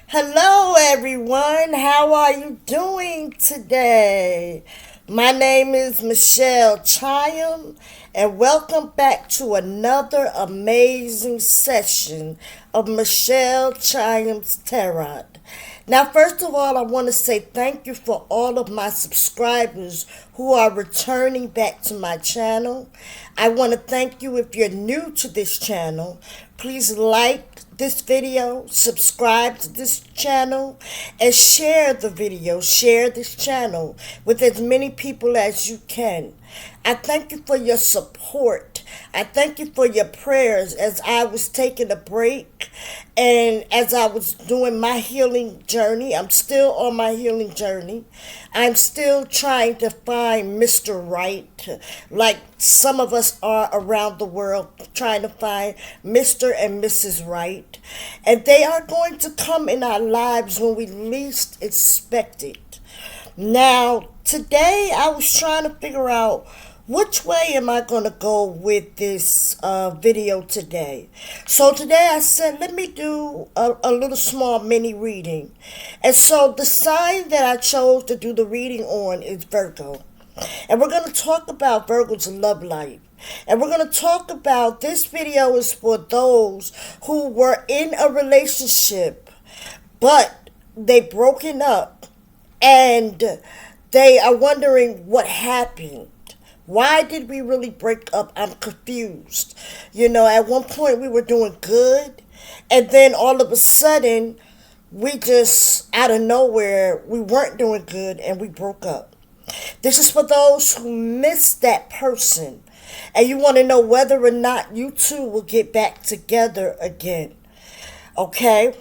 Hello, everyone. How are you doing today? My name is Michelle Chiam, and welcome back to another amazing session of Michelle Chiam's Tarot. Now, first of all, I want to say thank you for all of my subscribers who are returning back to my channel. I want to thank you if you're new to this channel. Please like this video, subscribe to this channel, and share the video, share this channel with as many people as you can. I thank you for your support. I thank you for your prayers as I was taking a break and as I was doing my healing journey. I'm still on my healing journey. I'm still trying to find Mr. Right, like some of us are around the world trying to find Mr. and Mrs. Right. And they are going to come in our lives when we least expect it. Now, today I was trying to figure out which way am I going to go with this video today. So today I said, let me do a little small mini reading. And so the sign that I chose to do the reading on is Virgo. And we're going to talk about Virgo's love life. And we're going to talk about, this video is for those who were in a relationship, but they broken up and they are wondering what happened. Why did we really break up? I'm confused. At one point we were doing good, and then all of a sudden, we just, out of nowhere, we weren't doing good and we broke up. This is for those who missed that person, and you want to know whether or not you two will get back together again. Okay?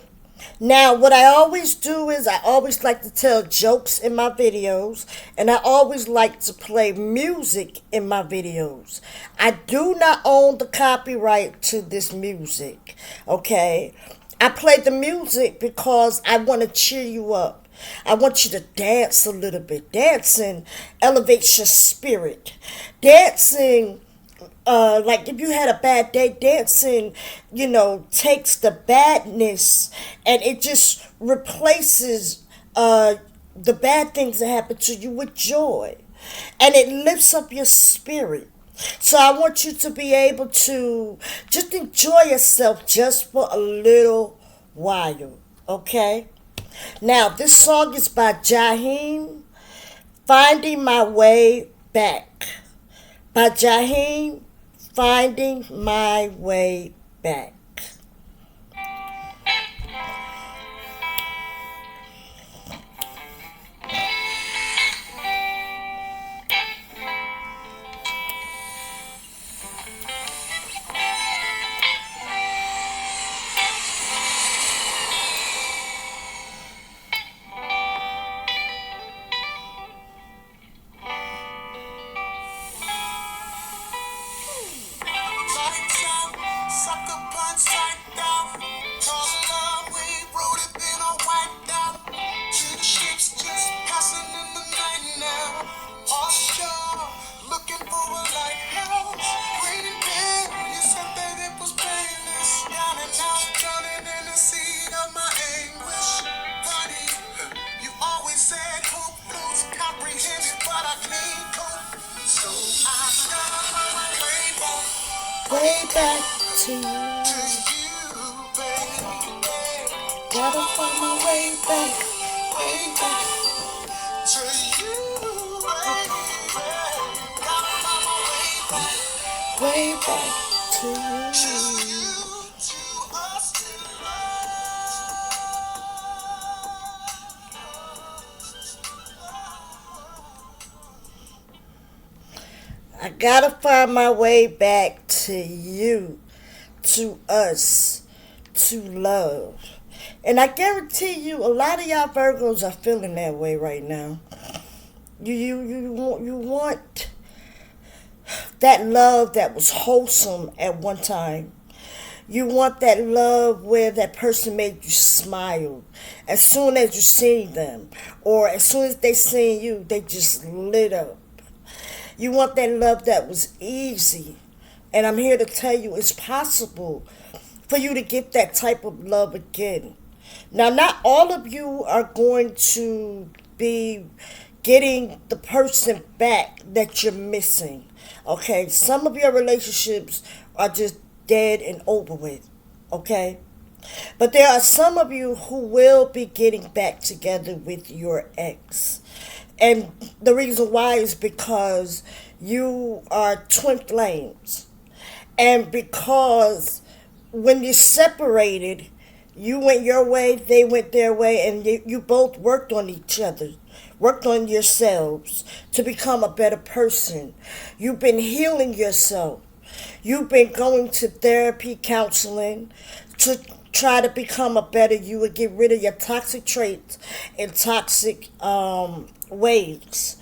Now, what I always do is I always like to tell jokes in my videos, and I always like to play music in my videos. I do not own the copyright to this music, okay? I play the music because I want to cheer you up. I want you to dance a little bit. Dancing elevates your spirit. Dancing, like if you had a bad day, dancing, takes the badness and it just replaces the bad things that happen to you with joy. And it lifts up your spirit. So I want you to be able to just enjoy yourself just for a little while. Okay? Now, this song is by Jaheim, Finding My Way Back. By Jaheim, Finding My Way Back. Way back to you, gotta find my way back to you, way back to you. I gotta find my way back to you, to us, to love. And I guarantee you, a lot of y'all Virgos are feeling that way right now. You want that love that was wholesome at one time. You want that love where that person made you smile as soon as you see them, or as soon as they see you, they just lit up. You want that love that was easy. And I'm here to tell you it's possible for you to get that type of love again. Now, not all of you are going to be getting the person back that you're missing. Okay, some of your relationships are just dead and over with. Okay, but there are some of you who will be getting back together with your ex. And the reason why is because you are twin flames. And because when you separated, you went your way, they went their way, and you both worked on each other, worked on yourselves to become a better person. You've been healing yourself. You've been going to therapy, counseling to try to become a better you and get rid of your toxic traits and toxic ways.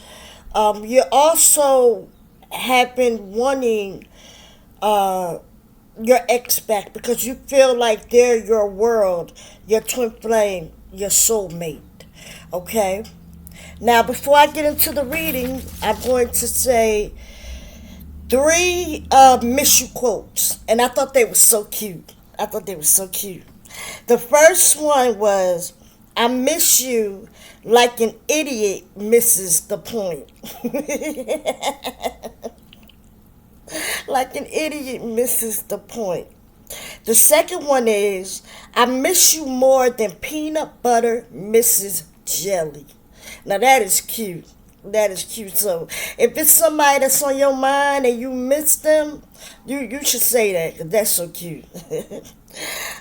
You also have been wanting your ex back because you feel like they're your world, your twin flame, your soulmate. Okay? Now, before I get into the reading, I'm going to say three miss you quotes. And I thought they were so cute. The first one was, I miss you like an idiot misses the point. Like an idiot misses the point. The second one is, I miss you more than peanut butter misses jelly. Now that is cute. So if it's somebody that's on your mind and you miss them, you should say that 'cause that's so cute.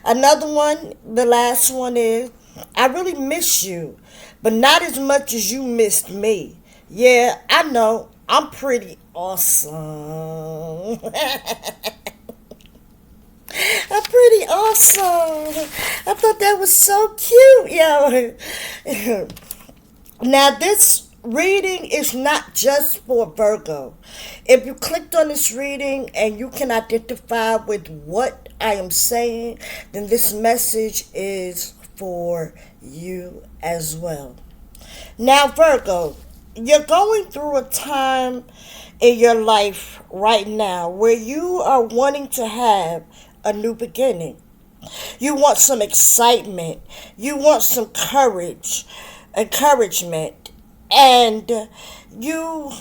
Another one, the last one is, I really miss you, but not as much as you missed me. Yeah, I know. I'm pretty awesome. I'm pretty awesome. I thought that was so cute, yo. Now, this reading is not just for Virgo. If you clicked on this reading and you can identify with what I am saying, then this message is for you as well. Now, Virgo, you're going through a time in your life right now where you are wanting to have a new beginning. You want some excitement. You want some encouragement, and you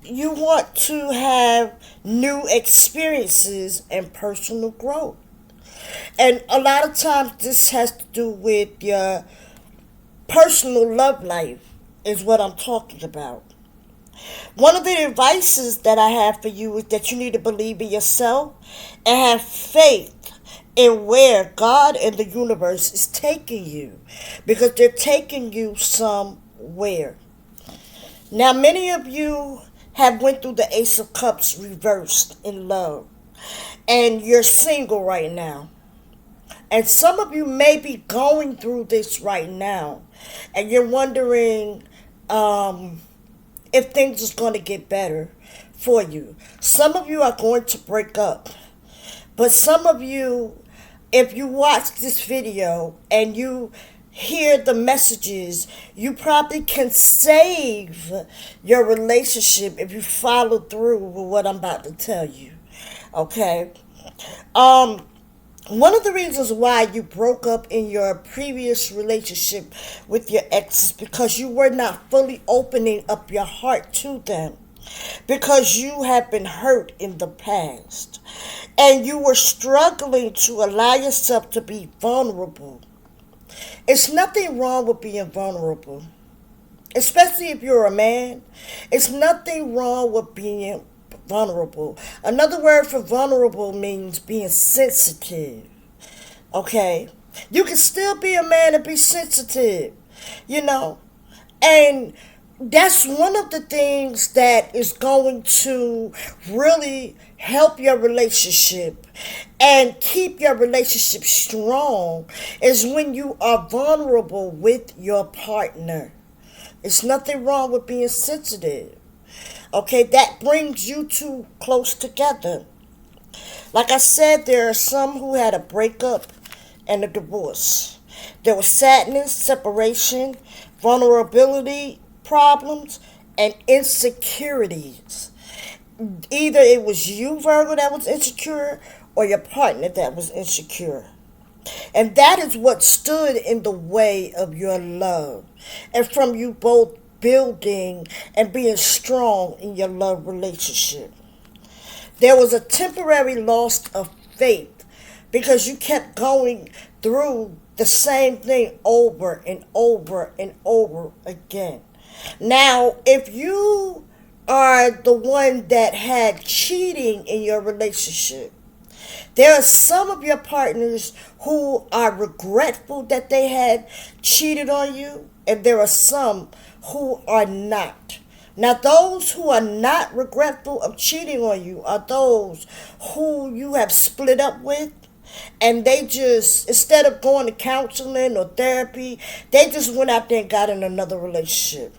want to have new experiences and personal growth. And a lot of times this has to do with your personal love life is what I'm talking about. One of the advices that I have for you is that you need to believe in yourself and have faith in where God and the universe is taking you, because they're taking you somewhere. Now, many of you have went through the Ace of Cups reversed in love, and you're single right now. And some of you may be going through this right now, and you're wondering if things is going to get better for you. Some of you are going to break up, but some of you, if you watch this video and you hear the messages, you probably can save your relationship if you follow through with what I'm about to tell you. Okay? One of the reasons why you broke up in your previous relationship with your ex is because you were not fully opening up your heart to them, because you have been hurt in the past and you were struggling to allow yourself to be vulnerable. It's nothing wrong with being vulnerable, especially if you're a man. It's nothing wrong with being vulnerable. Another word for vulnerable means being sensitive. Okay? You can still be a man and be sensitive, you know? And that's one of the things that is going to really help your relationship and keep your relationship strong is when you are vulnerable with your partner. It's nothing wrong with being sensitive. Okay, that brings you two close together. Like I said, there are some who had a breakup and a divorce. There was sadness, separation, vulnerability, problems, and insecurities. Either it was you, Virgo, that was insecure, or your partner that was insecure. And that is what stood in the way of your love. And from you both building and being strong in your love relationship. There was a temporary loss of faith because you kept going through the same thing over and over and over again. Now, if you are the one that had cheating in your relationship, there are some of your partners who are regretful that they had cheated on you, and there are some who are not. Now, those who are not regretful of cheating on you are those who you have split up with, and they just, instead of going to counseling or therapy, they just went out there and got in another relationship.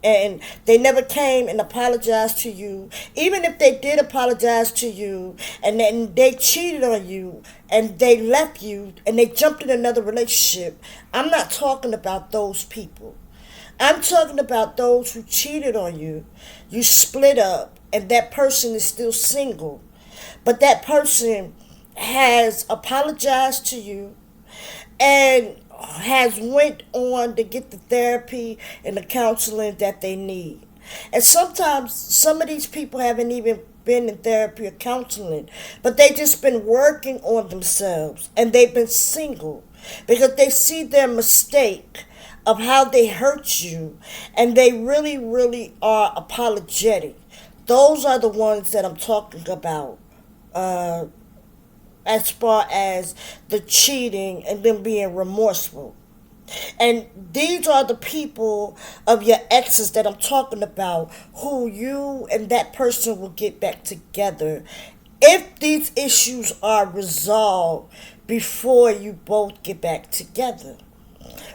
And they never came and apologized to you. Even if they did apologize to you and then they cheated on you and they left you and they jumped in another relationship, I'm not talking about those people. I'm talking about those who cheated on you. You split up and that person is still single. But that person has apologized to you and has went on to get the therapy and the counseling that they need. And sometimes some of these people haven't even been in therapy or counseling, but they just been working on themselves and they've been single because they see their mistake of how they hurt you and they really, really are apologetic. Those are the ones that I'm talking about. As far as the cheating and them being remorseful. And these are the people of your exes that I'm talking about who you and that person will get back together if these issues are resolved before you both get back together.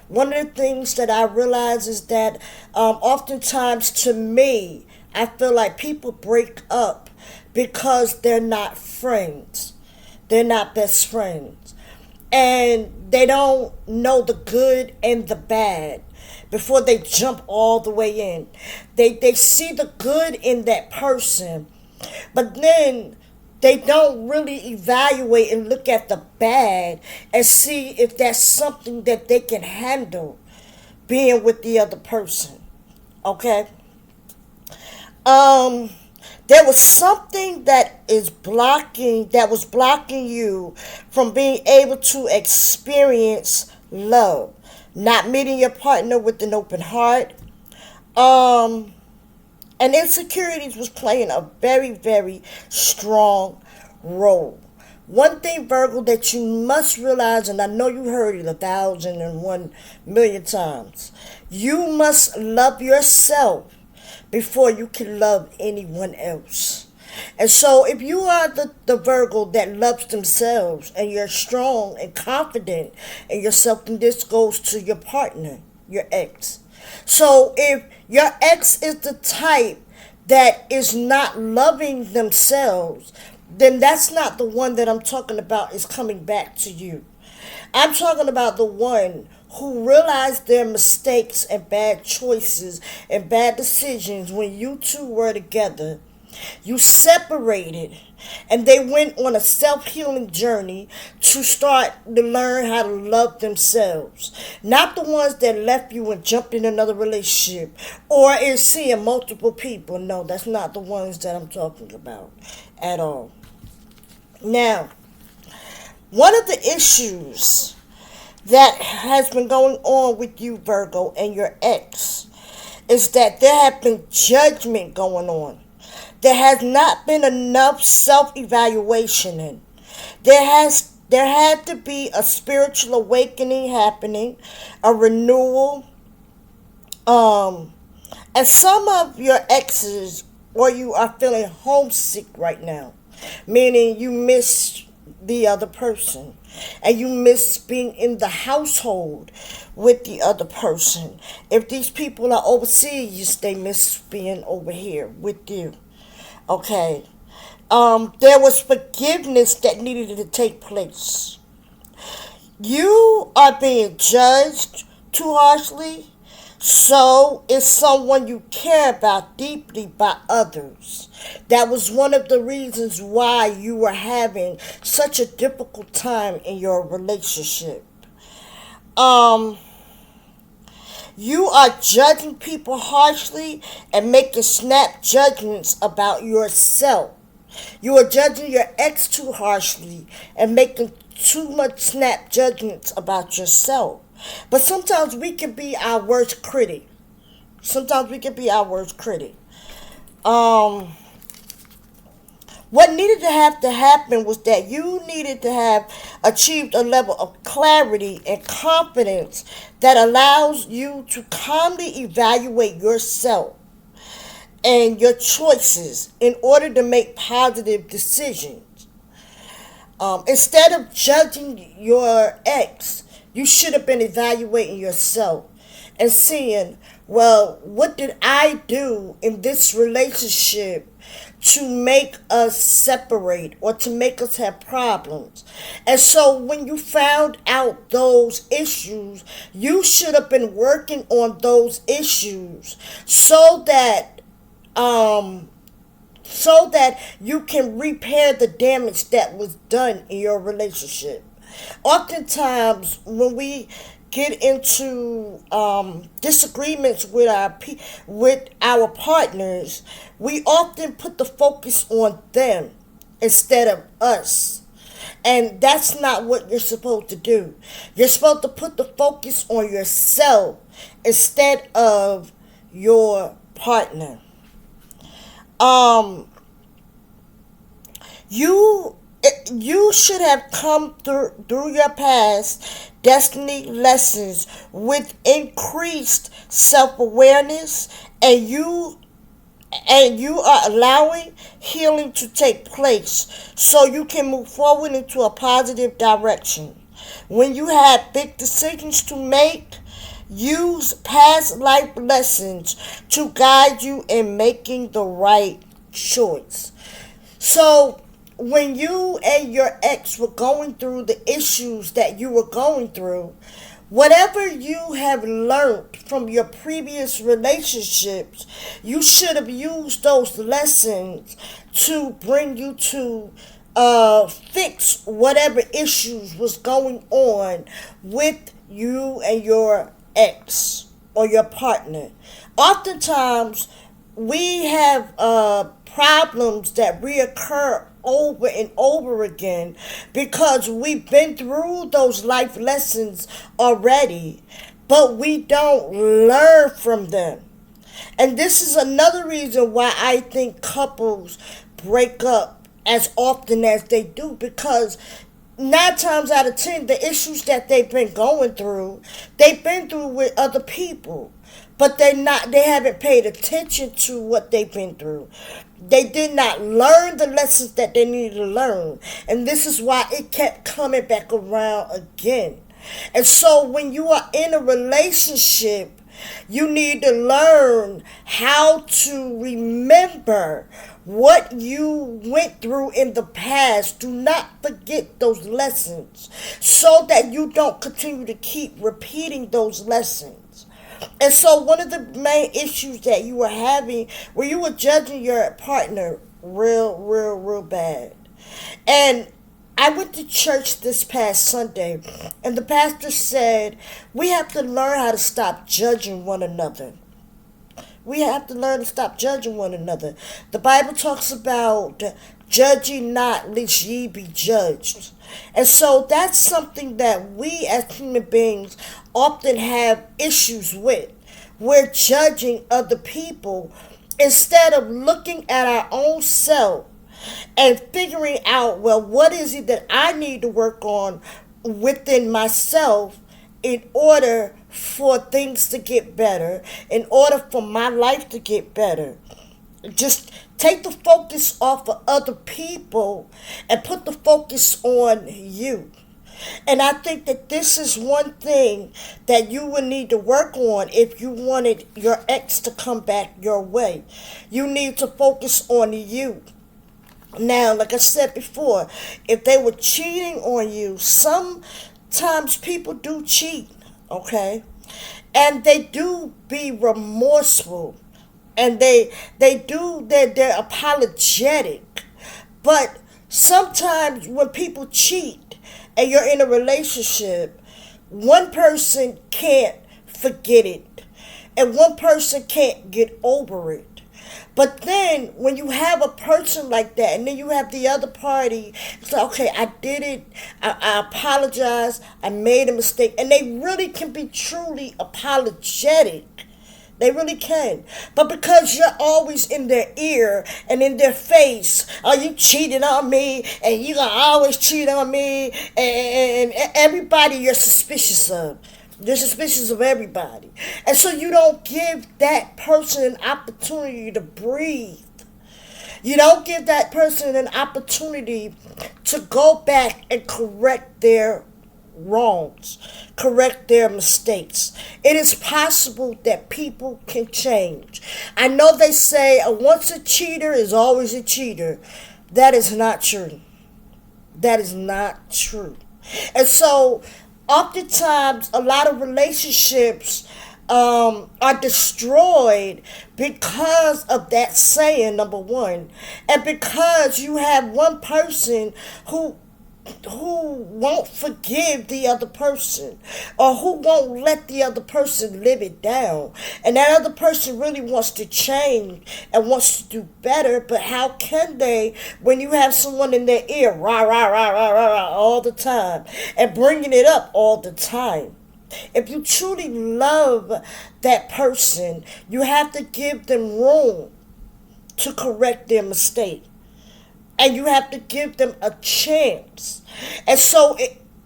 One of the things that I realize is that oftentimes to me, I feel like people break up because they're not friends. They're not best friends. And they don't know the good and the bad before they jump all the way in. They see the good in that person, but then they don't really evaluate and look at the bad and see if that's something that they can handle being with the other person. Okay? There was something that was blocking you from being able to experience love. Not meeting your partner with an open heart. And insecurities was playing a very, very strong role. One thing, Virgo, that you must realize, and I know you heard it 1,001,000,000 times, you must love yourself before you can love anyone else. And so if you are the Virgo that loves themselves and you're strong and confident in yourself, then this goes to your partner, your ex. So if your ex is the type that is not loving themselves, then that's not the one that I'm talking about is coming back to you. I'm talking about the one who realized their mistakes and bad choices and bad decisions when you two were together. You separated and they went on a self-healing journey to start to learn how to love themselves. Not the ones that left you and jumped in another relationship or is seeing multiple people. No, that's not the ones that I'm talking about at all. Now, one of the issues that has been going on with you, Virgo, and your ex is that there have been judgment going on. There has not been enough self-evaluation in. There had to be a spiritual awakening happening, a renewal. And some of your exes or you are feeling homesick right now, meaning you miss the other person and you miss being in the household with the other person. If these people are overseas, they miss being over here with you. Okay. There was forgiveness that needed to take place. You are being judged too harshly. So is someone you care about deeply by others. That was one of the reasons why you were having such a difficult time in your relationship. Um, you are judging people harshly and making snap judgments about yourself. You are judging your ex too harshly and making too much snap judgments about yourself. But sometimes we can be our worst critic. Sometimes we can be our worst critic. Um, what needed to happen was that you needed to have achieved a level of clarity and confidence that allows you to calmly evaluate yourself and your choices in order to make positive decisions. Instead of judging your ex, you should have been evaluating yourself and seeing, well, what did I do in this relationship to make us separate or to make us have problems? And so when you found out those issues, you should have been working on those issues so that um so that you can repair the damage that was done in your relationship. Oftentimes, when we get into disagreements with our partners, we often put the focus on them instead of us. And that's not what you're supposed to do. You're supposed to put the focus on yourself instead of your partner. Um, you you should have come through your past destiny lessons with increased self-awareness, and you are allowing healing to take place so you can move forward into a positive direction. When you have big decisions to make, use past life lessons to guide you in making the right choice. So, when you and your ex were going through the issues that you were going through, whatever you have learned from your previous relationships, you should have used those lessons to bring you to fix whatever issues was going on with you and your ex or your partner. Oftentimes, we have problems that reoccur over and over again because we've been through those life lessons already, but we don't learn from them. And this is another reason why I think couples break up as often as they do, because 9 times out of 10, the issues that they've been through with other people, but they haven't paid attention to what they've been through. They did not learn the lessons that they needed to learn, and this is why it kept coming back around again. And so when you are in a relationship, you need to learn how to remember what you went through in the past. Do not forget those lessons so that you don't continue to keep repeating those lessons. And so one of the main issues that you were having, where you were judging your partner real bad. And I went to church this past Sunday, and the pastor said, we have to learn how to stop judging one another. We have to learn to stop judging one another. The Bible talks about judging not, lest ye be judged. And so that's something that we as human beings often have issues with. We're judging other people instead of looking at our own self and figuring out, well, what is it that I need to work on within myself in order for things to get better, in order for my life to get better. Just take the focus off of other people and put the focus on you. And I think that this is one thing that you would need to work on if you wanted your ex to come back your way. You need to focus on you. Now, like I said before, if they were cheating on you, sometimes people do cheat, okay? and they do be remorseful, and they're apologetic. But sometimes when people cheat and you're in a relationship, one person can't forget it and one person can't get over it. But then when you have a person like that, and then you have the other party, it's like, okay, I did it, I apologize, I made a mistake, and they really can be truly apologetic. They really can. But because you're always in their ear and in their face, oh, you cheated on me, and you gonna always cheat on me, and everybody you're suspicious of. You're suspicious of everybody. And so you don't give that person an opportunity to breathe. You don't give that person an opportunity to go back and correct their wrongs, correct their mistakes. It is possible that people can change. I know they say once a cheater is always a cheater. That is not true. That is not true. And so oftentimes a lot of relationships are destroyed because of that saying, number one, and because you have one person who won't forgive the other person, or who won't let the other person live it down, and that other person really wants to change and wants to do better. But how can they when you have someone in their ear rah rah rah rah rah, rah all the time and bringing it up all the time? If you truly love that person, you have to give them room to correct their mistake, and you have to give them a chance. And so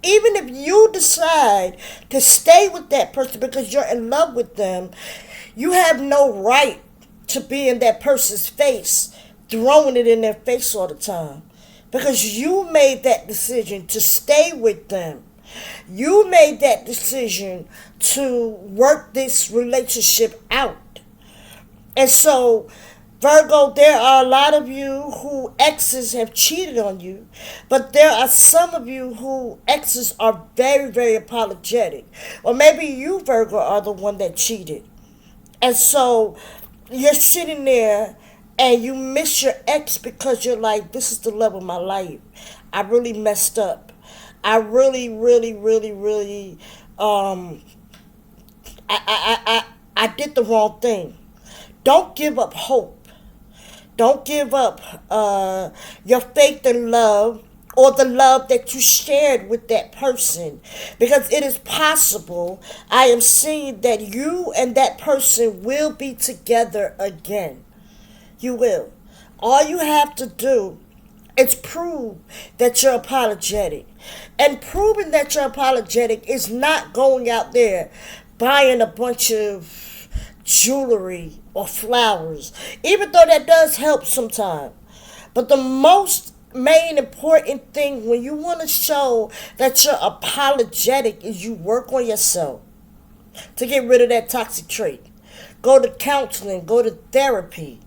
even if you decide to stay with that person because you're in love with them, you have no right to be in that person's face, throwing it in their face all the time, because you made that decision to stay with them. You made that decision to work this relationship out. And so, Virgo, there are a lot of you who exes have cheated on you, but there are some of you who exes are very, very apologetic. Or maybe you, Virgo, are the one that cheated. And so you're sitting there and you miss your ex because you're like, this is the love of my life. I really messed up. I really, really, really, really, I did the wrong thing. Don't give up hope. Don't give up your faith and love, or the love that you shared with that person, because it is possible. I am seeing that you and that person will be together again. You will. All you have to do is prove that you're apologetic. And proving that you're apologetic is not going out there buying a bunch of jewelry or flowers, even though that does help sometimes. But the most main important thing when you want to show that you're apologetic is you work on yourself to get rid of that toxic trait. Go to counseling, go to therapy.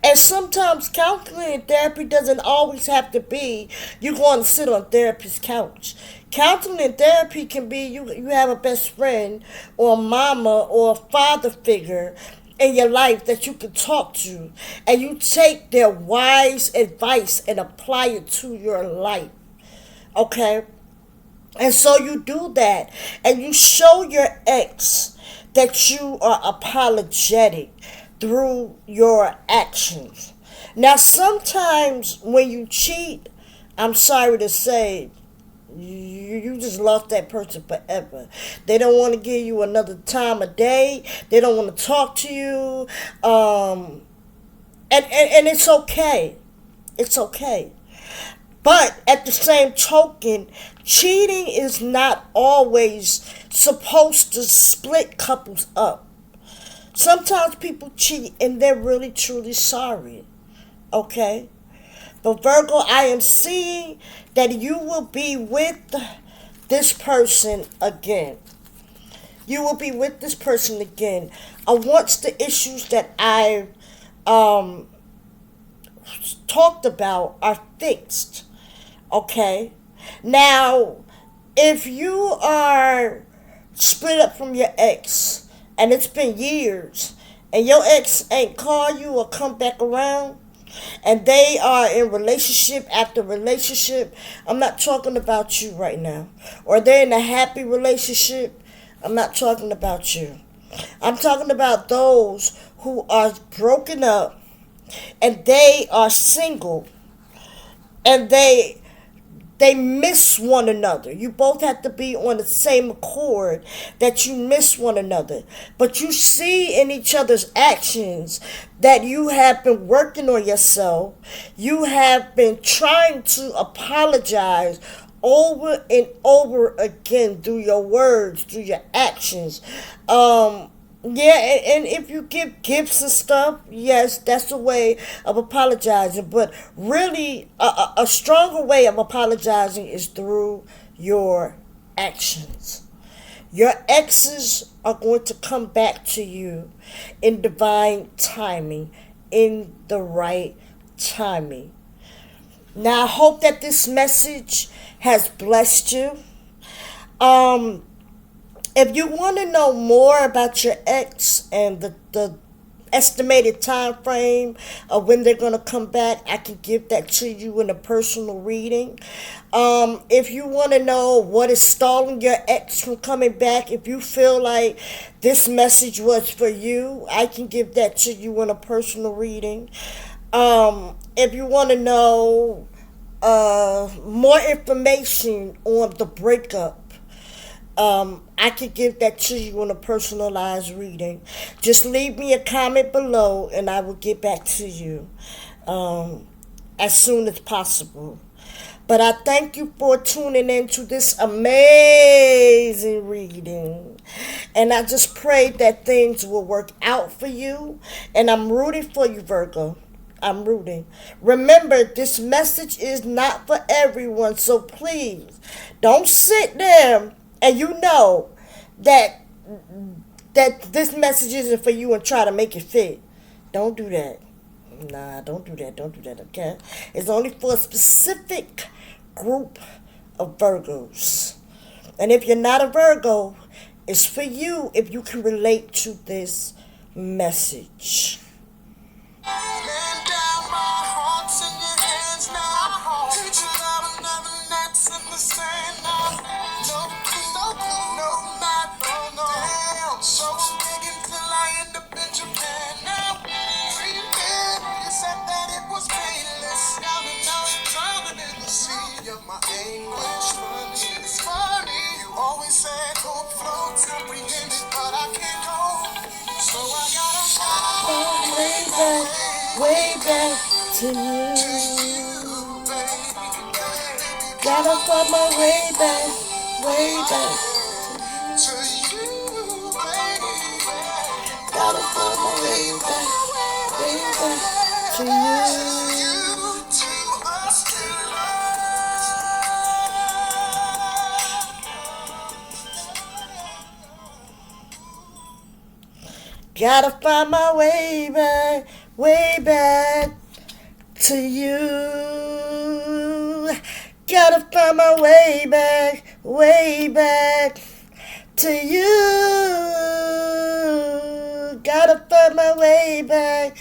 And sometimes counseling and therapy doesn't always have to be you going to sit on a therapist's couch. Counseling and therapy can be you have a best friend or a mama or a father figure in your life that you can talk to, and you take their wise advice and apply it to your life. Okay? And so you do that, and you show your ex that you are apologetic through your actions. Now, sometimes when you cheat, I'm sorry to say, you just lost that person forever. They don't want to give you another time of day. They don't want to talk to you. And it's okay. It's okay. But at the same token, cheating is not always supposed to split couples up. Sometimes people cheat and they're really truly sorry. Okay? But Virgo, I am seeing that you will be with this person again. You will be with this person again. Once the issues that I've talked about are fixed. Okay? Now, if you are split up from your ex, and it's been years, and your ex ain't call you or come back around, and they are in relationship after relationship, I'm not talking about you right now. Or they're in a happy relationship, I'm not talking about you. I'm talking about those who are broken up and they are single, and they miss one another. You both have to be on the same accord that you miss one another. But you see in each other's actions that you have been working on yourself. You have been trying to apologize over and over again through your words, through your actions. Yeah, and if you give gifts and stuff, yes, that's a way of apologizing. But really, a stronger way of apologizing is through your actions. Your exes are going to come back to you in divine timing, in the right timing. Now, I hope that this message has blessed you. Um, if you want to know more about your ex and the estimated time frame of when they're going to come back, I can give that to you in a personal reading. If you want to know what is stalling your ex from coming back, if you feel like this message was for you, I can give that to you in a personal reading. If you want to know more information on the breakup, I could give that to you in a personalized reading. Just leave me a comment below and I will get back to you as soon as possible. But I thank you for tuning in to this amazing reading. And I just pray that things will work out for you. And I'm rooting for you, Virgo. I'm rooting. Remember, this message is not for everyone. So please, don't sit there and you know that this message isn't for you and try to make it fit. Don't do that. Nah, don't do that. Don't do that, okay? It's only for a specific group of Virgos. And if you're not a Virgo, it's for you if you can relate to this message. Way back to you. Gotta find my way back to you. Gotta find my way back to you. Gotta find my way back to you. Gotta find my way back to you. Gotta find my way back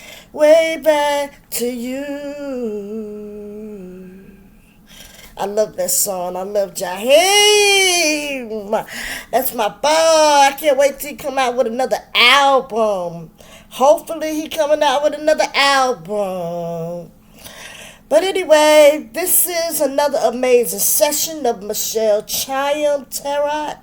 to you. I love that song. I love Jaheim. That's my boy. I can't wait till he come out with another album. Hopefully he coming out with another album. But anyway, this is another amazing session of Michelle Chaim Tarot.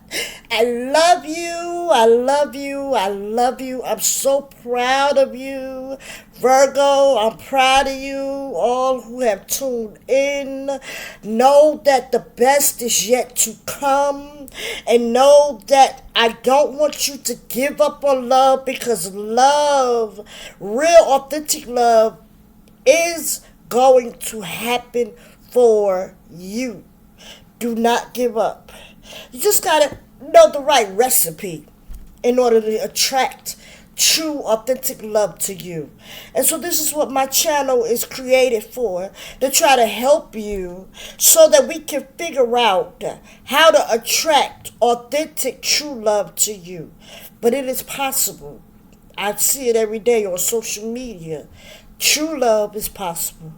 I love you. I love you. I love you. I'm so proud of you, Virgo. I'm proud of you, all who have tuned in. Know that the best is yet to come. And know that I don't want you to give up on love, because love, real authentic love, is going to happen for you. Do not give up. You just gotta know the right recipe in order to attract true authentic love to you. And so this is what my channel is created for, to try to help you so that we can figure out how to attract authentic true love to you. But it is possible. I see it every day on social media. True love is possible.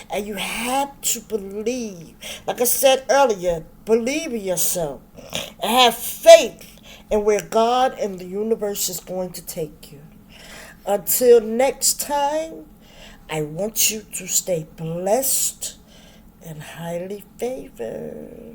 And you have to believe, like I said earlier, believe in yourself and have faith in where God and the universe is going to take you. Until next time, I want you to stay blessed and highly favored.